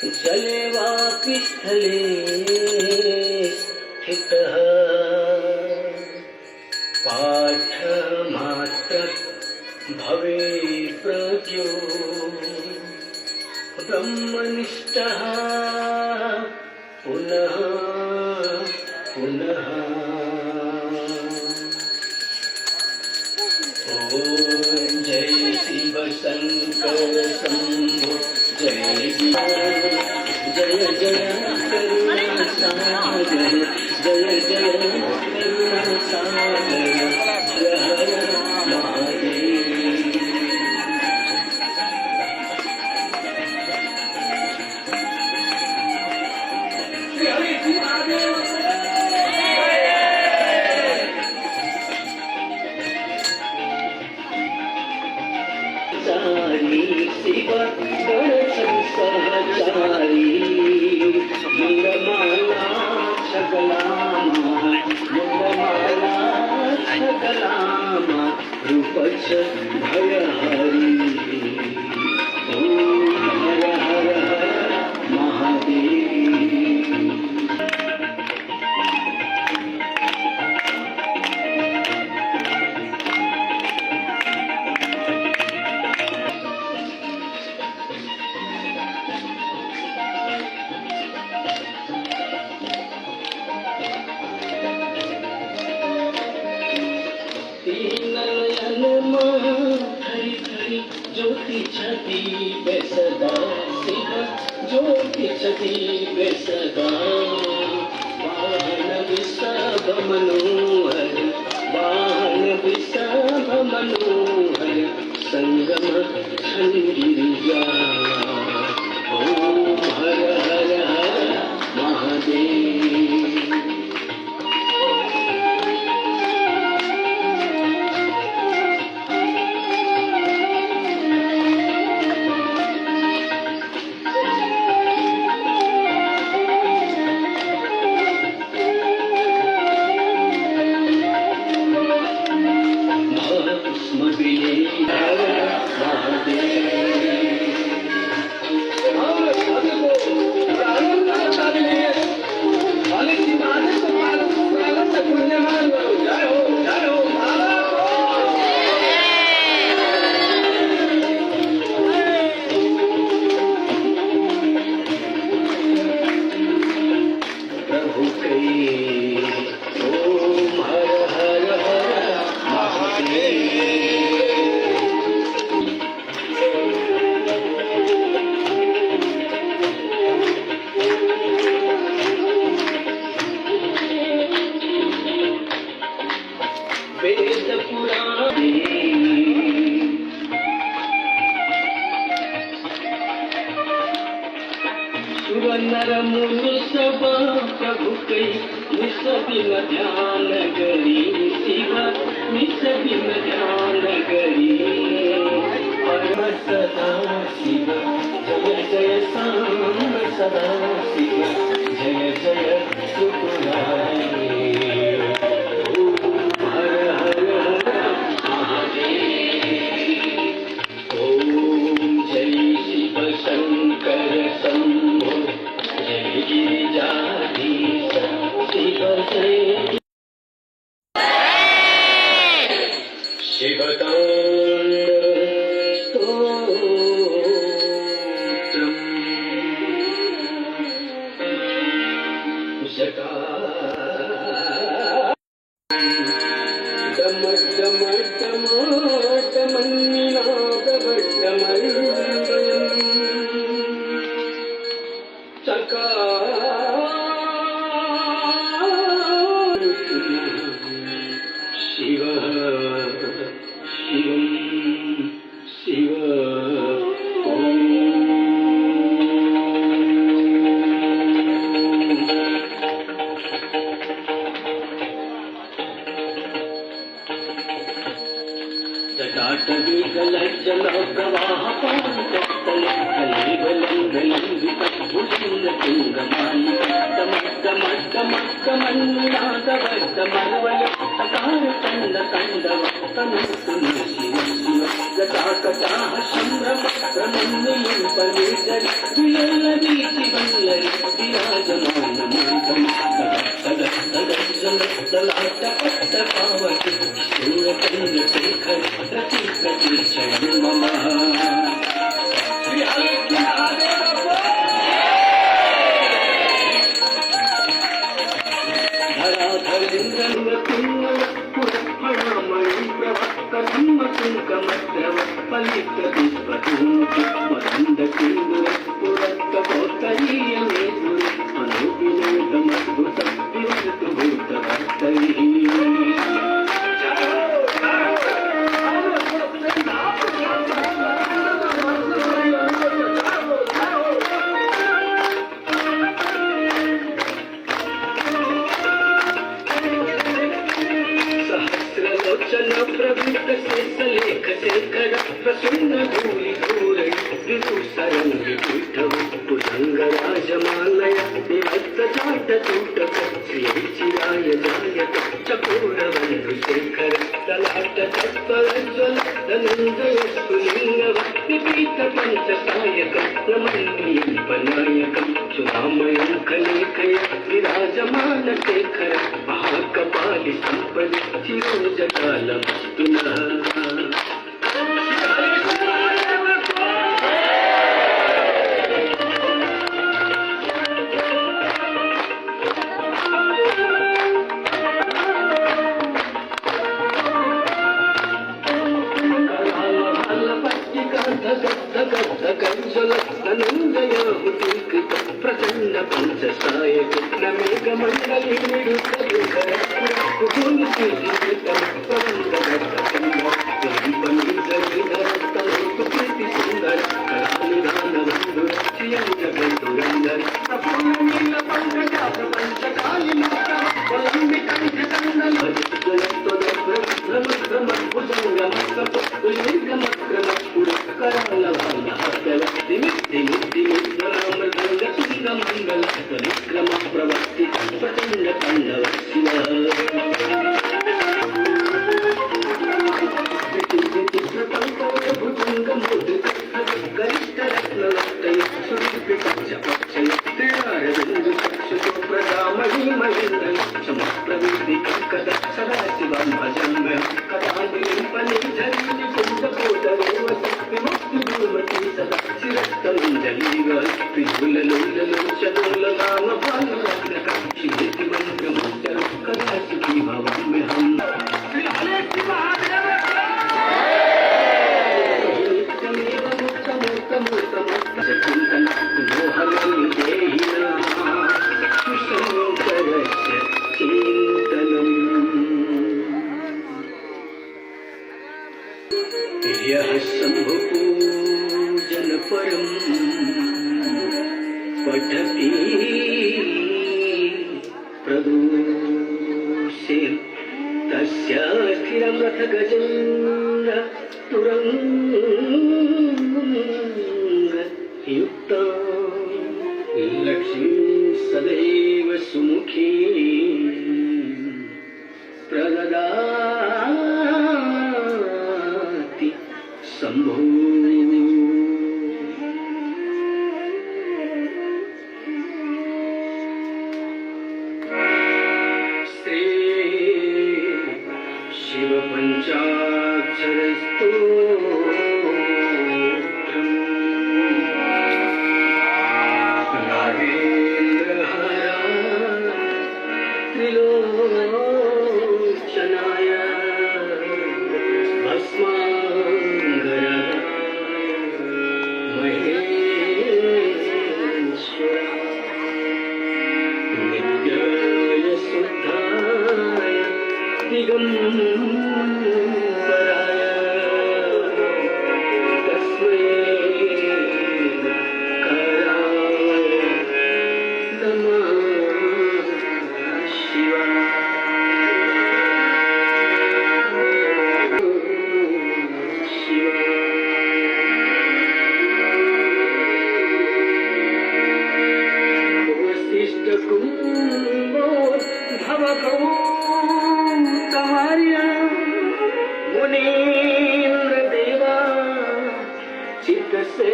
जले वापि स्थले स्थितः पाठमात्र भवे प्रज्ञो ब्रह्मनिष्ठः पुनः पुनः। ॐ जय शिव शंकर शंभो जय जय जय करुणा सागर जय जय करुणा सागर हर हर महादेव। शिव गण सहचारी मुंडमाला छगलामा मुंडमाला छगलामा रूपच भयहरी। ओम हर हर हर महादेव। ज्योति छवि बेसदा शिव ज्योति छवि बेसदा वाहन विषभ मनोहर वाहन विषभ मनोहर संगम खंडिरिया। ओम हर हर हर महादेव। नर मुनि सब प्रभु कई निस दिन ध्यान करी शिव निस दिन ध्यान करी। परम सदा शिव जय जय शाम सदा शिव जय जय सुखदाई। हर हर हर महादेव। ओम जय शिव शंकर शंभो जय गिरिजाधीश शिव जय शिवतांडव स्तोत्रम्। जटा डम डम डम डमन्नाद डमरुदयम् चका शिव शिवं शिव। जटाटवी गलज्जल प्रवाह पान्तस्थले कलेवलङ्गलङ्गितभूषणतुङ्गमालिकाटमट्टमट्टमट्टमन्नादवट्टमर्वल अकारकण्डकण्डवत्तमुत्तम शिव शिव। जटाकटाः सम्भ्रम प्रमन्निलिम्पनिर्जरि विललवीचि नायकं रमणीयं पलायकं सुधामयं कलेकया विराजमान शेखर महाकपालि संपदि चिरोजकालमस्तु नः। प्रसन्न पंचसायक नमेघमण्डली प्रवृत्ति प्रचंड तांडव गरिष्ठ रत्नलक्तय सुदीर्घ पक्षय प्रदामही महेन्द्रय समप्रवृत्ति कदा सदाशिवं भजम्य कदान्विं पनिधरी कुन्दकोटरेवति विमुक्ति दुर्मति सदा शिरस्तमञ्जलीव त्रिभुललोललोचनोलनाम बालरत्नक शिवेतिमन्त्रमोच्चर कदा सुखी भवाम्यहम्। यः शम्भुपूजन परं पठति प्रदोषे तस्य स्थिरं रथ गजेन्द्र तुरंग युक्ता लक्ष्मी सदैव सुमुखी प्रददाति शंभो। श्री शिव पंचाक्षर त्रिलोचनाय भस्मांगराय नित्याय शुद्धाय दिगंबराय तस्मै कराय नमः शिवाय। कुंभो भवकौतमार्य मुनीन्द्र देवा चित्तसेख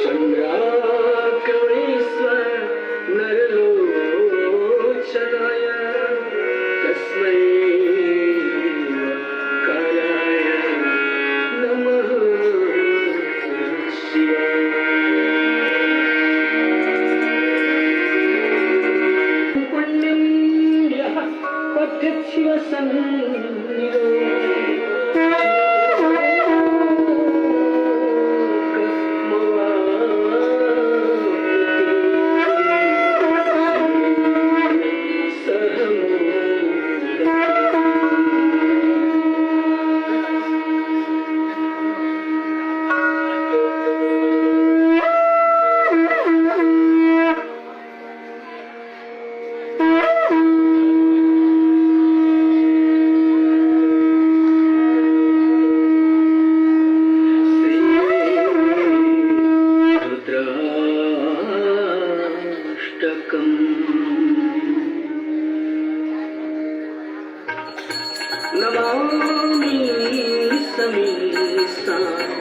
चंद्राकरेश्वर नरलोचनाय तस्मै कराय नमः शिवाय। शिव सन्निधो नमामि समीश होता